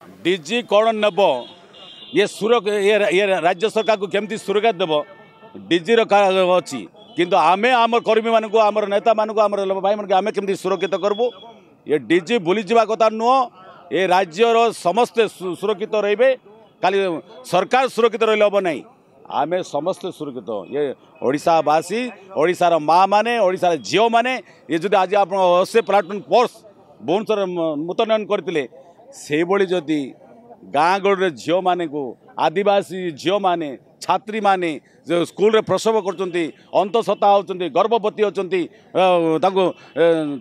DG कौन नब ये राज्य सरकार को केमती सुरक्षा देव डीजी अच्छी किंतु आमे आम कर्मी मान आम नेता मान भाई मान आम केमती सुरक्षित करबू ये डीजी भूली जावा कथा नुह ये राज्यर समस्ते सुरक्षित रे खाली सरकार सुरक्षित रही हम ना आमे समस्ते सुरक्षित ये ओडिशावासी ओडिशार माँ माने ओडिशार झील मैंने ये जो आज आप 80 प्लाटून फोर्स भुवनेश्वर मुतयन करते से जदि गाँ गहली झील मान को आदिवासी झील मैंने छात्री माने जो स्कूल रे प्रसव करचंती अंतसत्ता होचंती गर्भवती होचंती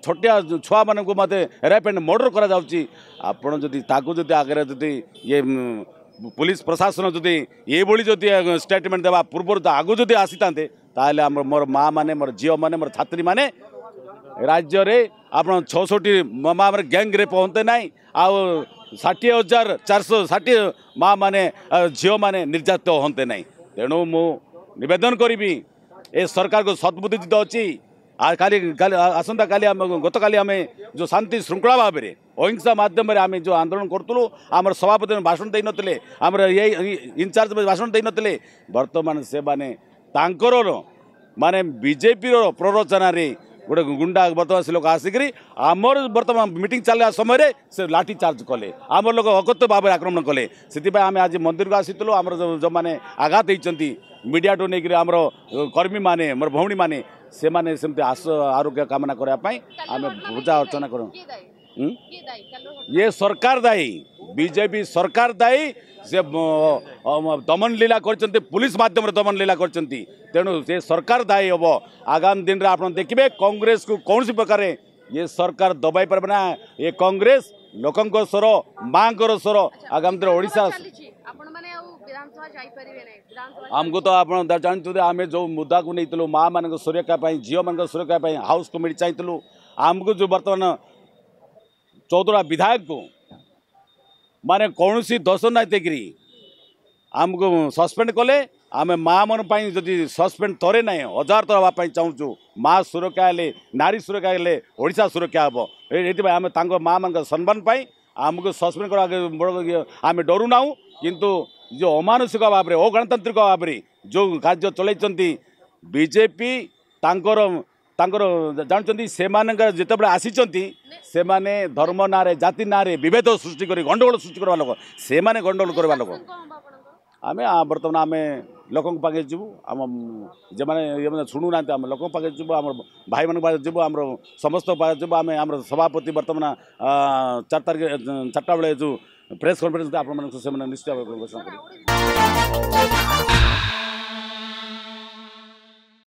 छोटिया छुआ मान को मते रेप एंड मर्डर करा जाउची आपण जदि ताकू जदि आगे जदि ये पुलिस प्रशासन जदि ये भली जदि स्टेटमेंट देवा पूर्व आगु जदि आसी तांते ताले मोर माँ माने मोर झील माने मोर छात्री माने राज्य रे आपण 660 माँ गैंग रेप होते नाई आ 60,460 माँ माने झील माने निर्यातित होते नाई तेणु मु निवेदन करी ए सरकार को सद्बुद्धि अच्छी खाली आसंता काली गत काली आम जो शांति श्रृंखला भाव में अहिंसा माध्यम आम जो आंदोलन करूँ आम सभापति भाषण दे नथिले आम ये इनचार्ज भाषण दे नथिले वर्तमान से माने माने बीजेपी प्ररोचना गोटे गुंडा बर्तमान से लोक आसिक आमर बर्तमान मीटिंग चलने समय से लाठी चार्ज कले आम लोग अकत्य भाव आक्रमण कले से आम आज मंदिर को आसीलु आम जो मैंने आघात होती मीडिया टू नहीं आमर कर्मी माने मोर भौणी माने से माने सेमती आरोग्य कामना करने आम पूजा अर्चना करूँ ये सरकार दायी बीजेपी सरकार दायी से दमन लीला कर पुलिस माध्यम दमन लीला कर तेणु से सरकार दायी हम आगामी दिन में आप देखिए कांग्रेस को कौन प्रकार ये सरकार दबाई पारे ना ये कांग्रेस लोकों स्वर माँ स्वर आगामी दिन ओडिशा आमको तो आप जानते आम जो मुद्दा को नहीं माँ मान सुरक्षा झील मान सुरक्षा हाउस कमिटी चाहूँ आमको जो बर्तमान 14 विधायक को माने कौन सी दोष ना देकरी आमको सस्पेंड कले आम माँ मन जदि सस्पेंड तरे ना 1000 थर हाँपाई चाहूँ माँ सुरक्षा हेले नारी सुरक्षा हेले ओडिशा सुरक्षा हम ये आम माँ मान सम्मान पाई आमको सस्पेंड कर आम डरू ना किंतु जो अमानुषिक भाव में अगणतांत्रिक भाव में जो कार्य चलती बीजेपी जानते से जिते आसी से धर्म ना जाति ना विभेद सृष्टि कर गंडगोल सृष्टि करवा लोक से गंडगोल करवा लोक आम बर्तमान आम लोक पाखे जीवु आम जो मैंने शुणु ना आम लोक पाखे जीवु आम भाई मान पाखे जीवु आम समस्त पाखे जीवु आम आम सभापति बर्तमान 4 तारिख 4टा बेले जो प्रेस कॉन्फ्रेंस आप निश्चय घोषणा कर